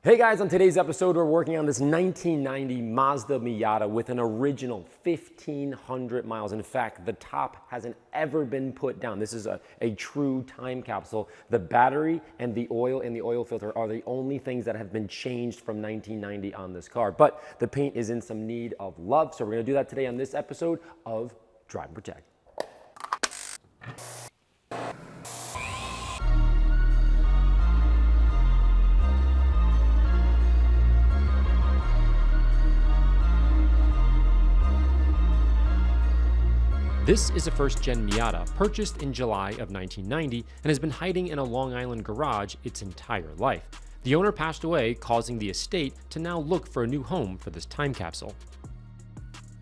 Hey guys, on today's episode, we're working on this 1990 Mazda Miata with an original 1,500 miles. In fact, the top hasn't ever been put down. This is a true time capsule. The battery and the oil filter are the only things that have been changed from 1990 on this car. But the paint is in some need of love, so we're gonna do that today on this episode of Drive and Protect. This is a first-gen Miata purchased in July of 1990 and has been hiding in a Long Island garage its entire life. The owner passed away, causing the estate to now look for a new home for this time capsule.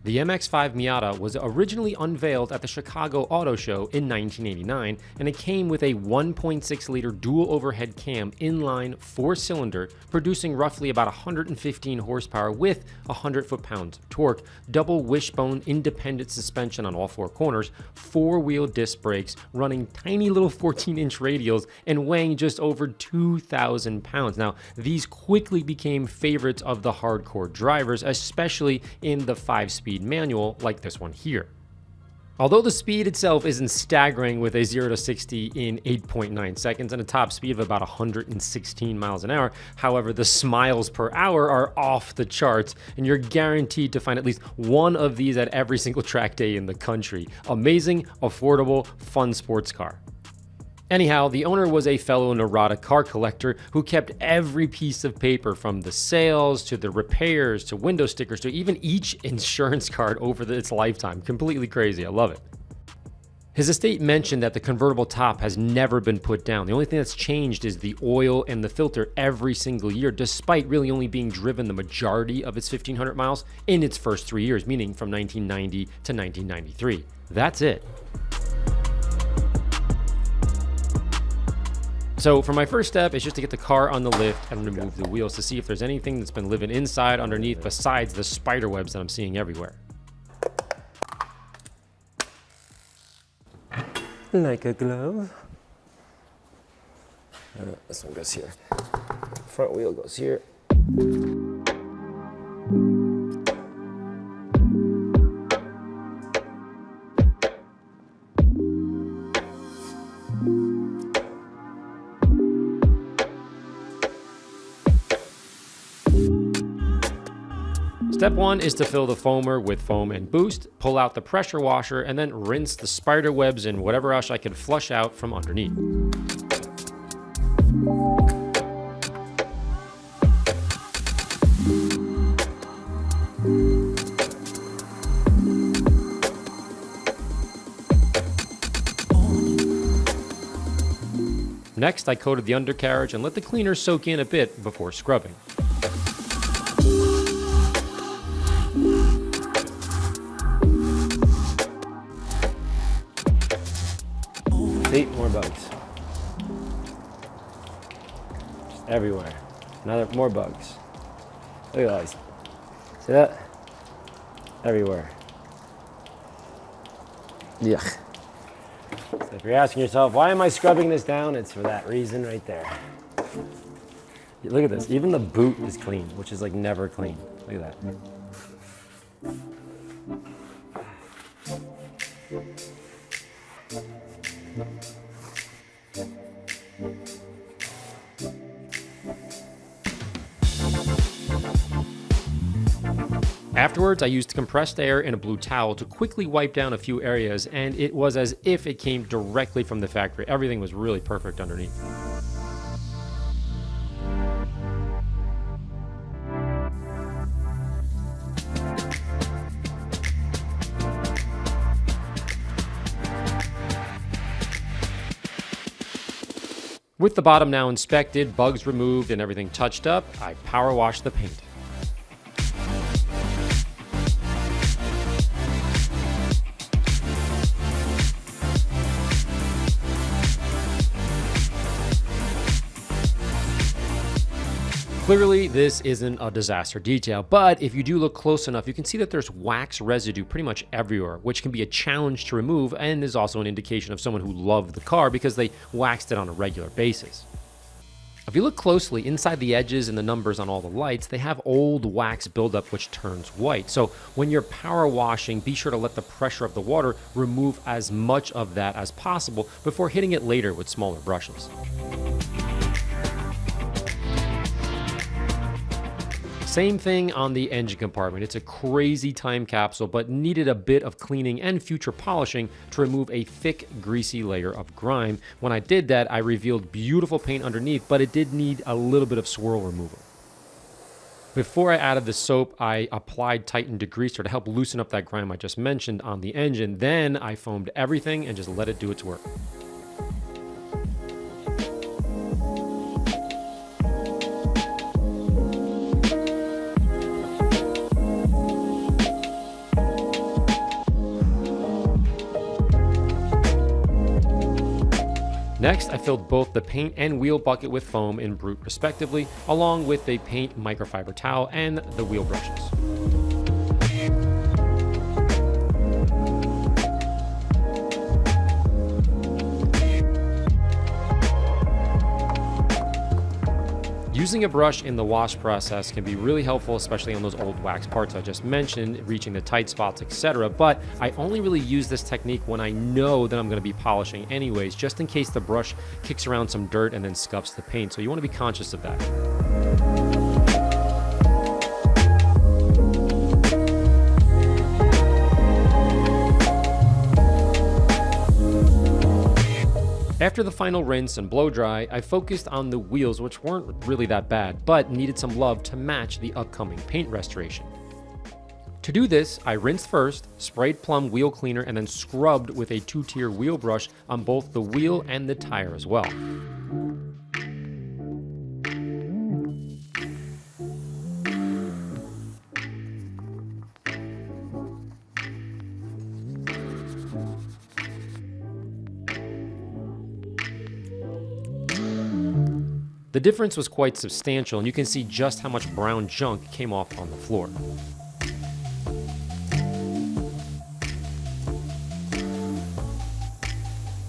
The MX-5 Miata was originally unveiled at the Chicago Auto Show in 1989, and it came with a 1.6-liter dual overhead cam inline 4-cylinder, producing roughly about 115 horsepower with 100 foot-pounds of torque, double wishbone independent suspension on all four corners, 4-wheel disc brakes, running tiny little 14-inch radials, and weighing just over 2,000 pounds. Now, these quickly became favorites of the hardcore drivers, especially in the 5-speed manual like this one here. Although the speed itself isn't staggering with a 0 to 60 in 8.9 seconds and a top speed of about 116 miles an hour, however, the miles per hour are off the charts, and you're guaranteed to find at least one of these at every single track day in the country. Amazing, affordable, fun sports car. Anyhow, the owner was a fellow neurotic car collector who kept every piece of paper, from the sales to the repairs to window stickers to even each insurance card over its lifetime. Completely crazy. I love it. His estate mentioned that the convertible top has never been put down. The only thing that's changed is the oil and the filter every single year, despite really only being driven the majority of its 1,500 miles in its first 3 years, meaning from 1990 to 1993. That's it. So for my first step is just to get the car on the lift and remove the wheels to see if there's anything that's been living inside underneath besides the spider webs that I'm seeing everywhere. Like a glove. This one goes here. Front wheel goes here. Step 1 is to fill the foamer with foam and boost, pull out the pressure washer, and then rinse the spider webs and whatever else I could flush out from underneath. Next, I coated the undercarriage and let the cleaner soak in a bit before scrubbing. See, more bugs. Just everywhere. More bugs. Look at those. See that? Everywhere. Yuck. So if you're asking yourself, why am I scrubbing this down? It's for that reason right there. Look at this. Even the boot is clean, which is like never clean. Look at that. Afterwards, I used compressed air in a blue towel to quickly wipe down a few areas, and it was as if it came directly from the factory. Everything was really perfect underneath. With the bottom now inspected, bugs removed, and everything touched up, I power washed the paint. Clearly, this isn't a disaster detail, but if you do look close enough, you can see that there's wax residue pretty much everywhere, which can be a challenge to remove and is also an indication of someone who loved the car because they waxed it on a regular basis. If you look closely inside the edges and the numbers on all the lights, they have old wax buildup which turns white. So when you're power washing, be sure to let the pressure of the water remove as much of that as possible before hitting it later with smaller brushes. Same thing on the engine compartment. It's a crazy time capsule, but needed a bit of cleaning and future polishing to remove a thick, greasy layer of grime. When I did that, I revealed beautiful paint underneath, but it did need a little bit of swirl removal. Before I added the soap, I applied tightened degreaser to help loosen up that grime I just mentioned on the engine. Then I foamed everything and just let it do its work. Next, I filled both the paint and wheel bucket with foam in Brute respectively, along with a paint microfiber towel and the wheel brushes. Using a brush in the wash process can be really helpful, especially on those old wax parts I just mentioned, reaching the tight spots, etc. But I only really use this technique when I know that I'm going to be polishing anyways, just in case the brush kicks around some dirt and then scuffs the paint. So you want to be conscious of that. After the final rinse and blow dry, I focused on the wheels, which weren't really that bad, but needed some love to match the upcoming paint restoration. To do this, I rinsed first, sprayed Plum wheel cleaner, and then scrubbed with a 2-tier wheel brush on both the wheel and the tire as well. The difference was quite substantial, and you can see just how much brown junk came off on the floor.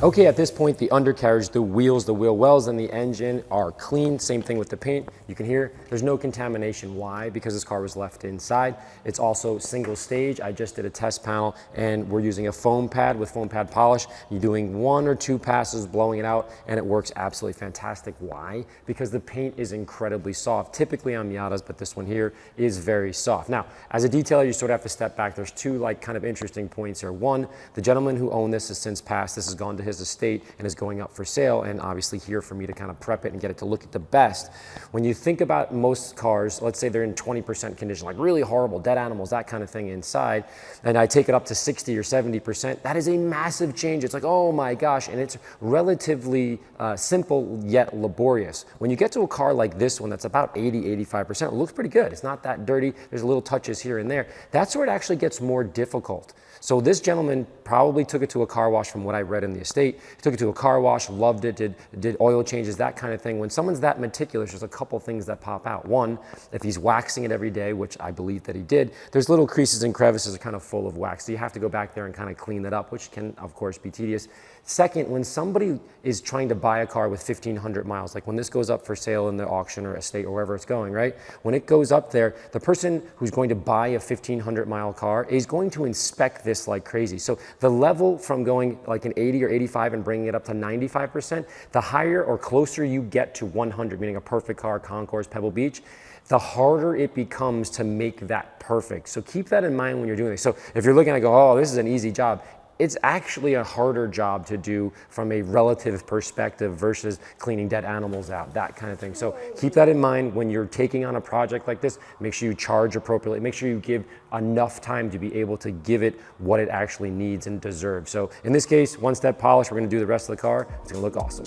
Okay, at this point, the undercarriage, the wheels, the wheel wells, and the engine are clean. Same thing with the paint. You can hear there's no contamination. Why? Because this car was left inside. It's also single stage. I just did a test panel, and we're using a foam pad with foam pad polish. You're doing 1 or 2 passes, blowing it out, and it works absolutely fantastic. Why? Because the paint is incredibly soft. Typically on Miatas, but this one here is very soft. Now, as a detailer, you sort of have to step back. There's 2 kind of interesting points here. One, the gentleman who owned this has since passed. This has gone to his estate and is going up for sale, and obviously here for me to kind of prep it and get it to look at the best. When you think about most cars, let's say they're in 20% condition, like really horrible, dead animals, that kind of thing inside, and I take it up to 60 or 70%, that is a massive change. It's like, oh my gosh, and it's relatively simple yet laborious. When you get to a car like this one that's about 80, 85%, it looks pretty good. It's not that dirty. There's little touches here and there. That's where it actually gets more difficult. So this gentleman probably took it to a car wash from what I read in the estate. He took it to a car wash, loved it, did oil changes, that kind of thing. When someone's that meticulous, there's a couple things that pop out. One, if he's waxing it every day, which I believe that he did, there's little creases and crevices that are kind of full of wax. So you have to go back there and kind of clean that up, which can, of course, be tedious. Second, when somebody is trying to buy a car with 1,500 miles, like when this goes up for sale in the auction or estate or wherever it's going, right? When it goes up there, the person who's going to buy a 1,500 mile car is going to inspect this like crazy. So the level from going like an 80 or 85 and bringing it up to 95%, the higher or closer you get to 100, meaning a perfect car, Concourse, Pebble Beach, the harder it becomes to make that perfect. So keep that in mind when you're doing this. So if you're looking at go, oh, this is an easy job, it's actually a harder job to do from a relative perspective versus cleaning dead animals out, that kind of thing. So keep that in mind when you're taking on a project like this. Make sure you charge appropriately. Make sure you give enough time to be able to give it what it actually needs and deserves. So in this case, 1-step polish, we're gonna do the rest of the car. It's gonna look awesome.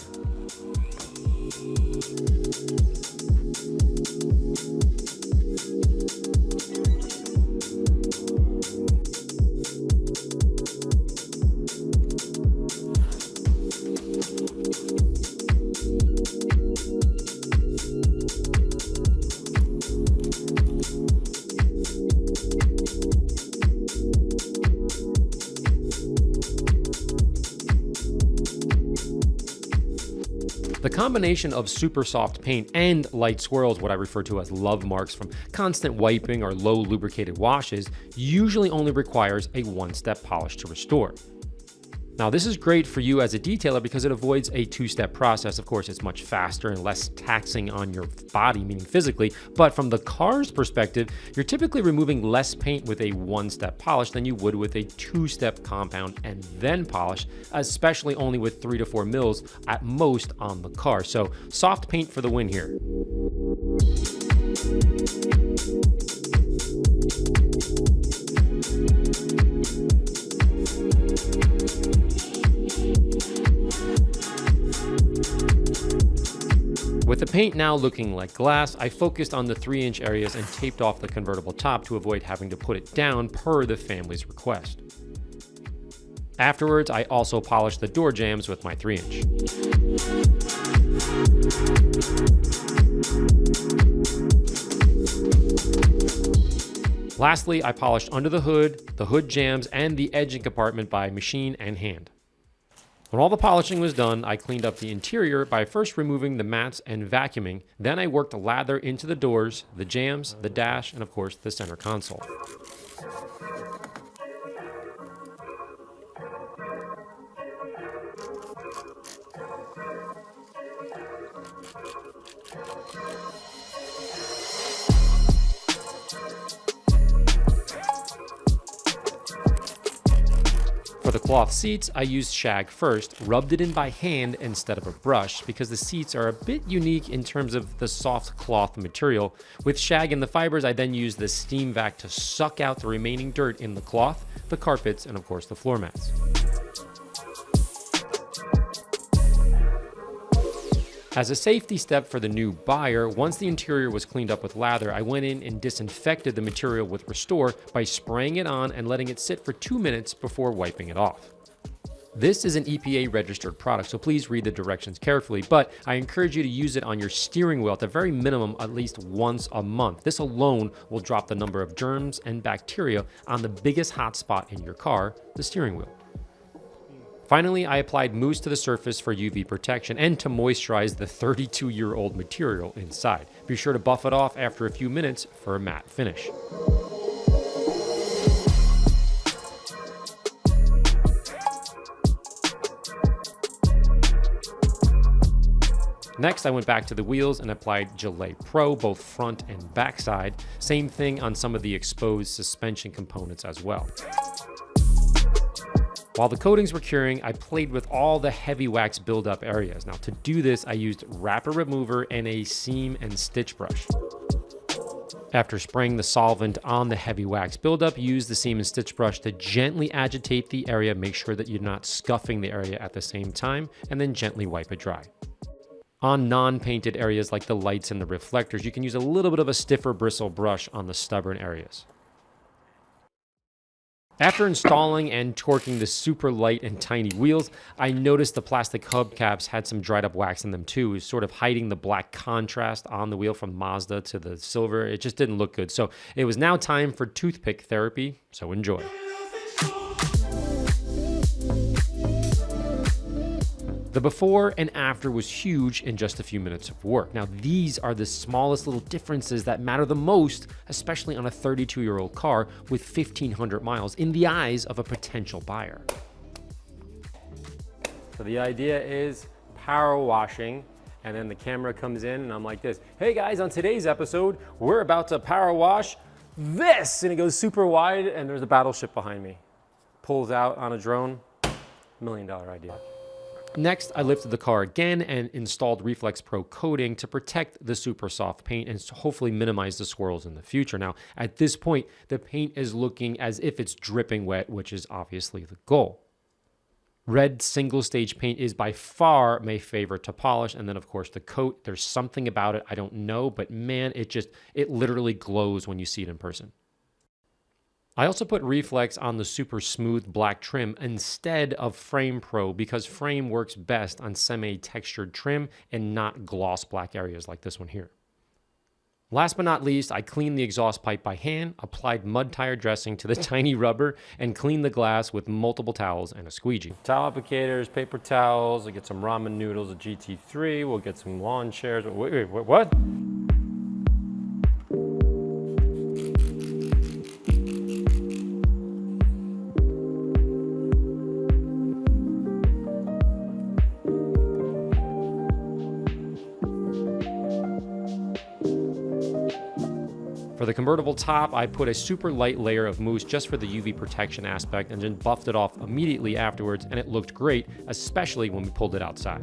The combination of super soft paint and light swirls, what I refer to as love marks from constant wiping or low lubricated washes, usually only requires a one-step polish to restore. Now, this is great for you as a detailer because it avoids a two-step process. Of course, it's much faster and less taxing on your body, meaning physically. But from the car's perspective, you're typically removing less paint with a one-step polish than you would with a two-step compound and then polish, especially only with 3 to 4 mils at most on the car. So soft paint for the win here. With the paint now looking like glass, I focused on the 3-inch areas and taped off the convertible top to avoid having to put it down per the family's request. Afterwards, I also polished the door jambs with my 3-inch. Lastly, I polished under the hood jambs, and the edging compartment by machine and hand. When all the polishing was done, I cleaned up the interior by first removing the mats and vacuuming. Then I worked lather into the doors, the jambs, the dash, and of course the center console. For the cloth seats, I used shag first, rubbed it in by hand instead of a brush because the seats are a bit unique in terms of the soft cloth material. With shag and the fibers, I then used the steam vac to suck out the remaining dirt in the cloth, the carpets, and of course the floor mats. As a safety step for the new buyer, once the interior was cleaned up with lather, I went in and disinfected the material with Restore by spraying it on and letting it sit for 2 minutes before wiping it off. This is an EPA registered product, so please read the directions carefully, but I encourage you to use it on your steering wheel at the very minimum at least once a month. This alone will drop the number of germs and bacteria on the biggest hotspot in your car, the steering wheel. Finally, I applied mousse to the surface for UV protection and to moisturize the 32-year-old material inside. Be sure to buff it off after a few minutes for a matte finish. Next, I went back to the wheels and applied Gelée Pro, both front and back side. Same thing on some of the exposed suspension components as well. While the coatings were curing, I played with all the heavy wax buildup areas. Now, to do this, I used wrapper remover and a seam and stitch brush. After spraying the solvent on the heavy wax buildup, use the seam and stitch brush to gently agitate the area, make sure that you're not scuffing the area at the same time, and then gently wipe it dry. On non-painted areas like the lights and the reflectors, you can use a little bit of a stiffer bristle brush on the stubborn areas. After installing and torquing the super light and tiny wheels, I noticed the plastic hubcaps had some dried up wax in them too, sort of hiding the black contrast on the wheel from Mazda to the silver. It just didn't look good. So it was now time for toothpick therapy, so enjoy. The before and after was huge in just a few minutes of work. Now, these are the smallest little differences that matter the most, especially on a 32-year-old car with 1,500 miles in the eyes of a potential buyer. So the idea is power washing, and then the camera comes in and I'm like this. Hey guys, on today's episode, we're about to power wash this. And it goes super wide and there's a battleship behind me. Pulls out on a drone, $1 million idea. Next, I lifted the car again and installed Reflex Pro coating to protect the super soft paint and hopefully minimize the swirls in the future. Now, at this point, the paint is looking as if it's dripping wet, which is obviously the goal. Red single stage paint is by far my favorite to polish. And then of course the coat, there's something about it I don't know, but man, it literally glows when you see it in person. I also put Reflex on the super smooth black trim instead of Frame Pro because Frame works best on semi-textured trim and not gloss black areas like this one here. Last but not least, I cleaned the exhaust pipe by hand, applied mud tire dressing to the tiny rubber, and cleaned the glass with multiple towels and a squeegee. Towel applicators, paper towels, we'll get some ramen noodles, a GT3, we'll get some lawn chairs. Wait, what? For the convertible top, I put a super light layer of mousse just for the UV protection aspect and then buffed it off immediately afterwards, and it looked great, especially when we pulled it outside.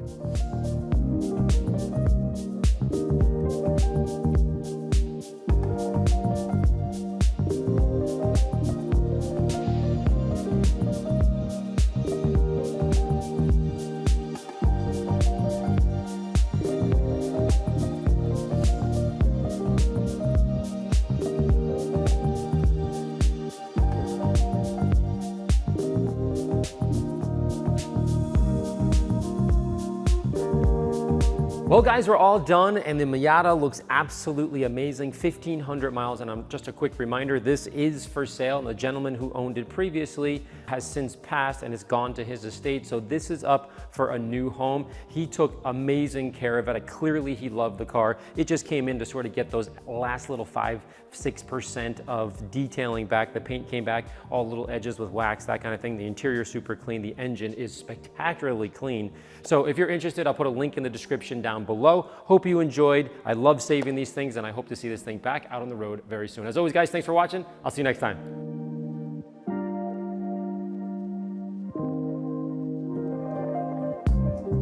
Well guys, we're all done and the Miata looks absolutely amazing. 1,500 miles, and just a quick reminder, this is for sale. And the gentleman who owned it previously has since passed and has gone to his estate. So this is up for a new home. He took amazing care of it. Clearly he loved the car. It just came in to sort of get those last little 5-6% of detailing back. The paint came back, all little edges with wax, that kind of thing. The interior super clean. The engine is spectacularly clean. So if you're interested, I'll put a link in the description down below. Hope you enjoyed. I love saving these things, and I hope to see this thing back out on the road very soon. As always, guys, thanks for watching. I'll see you next time.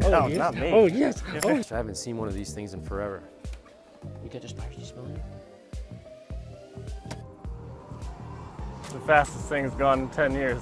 Oh, yes. Not me. Oh, yes. Oh. I haven't seen one of these things in forever. You got the spicy smell in it? The fastest thing's gone in 10 years.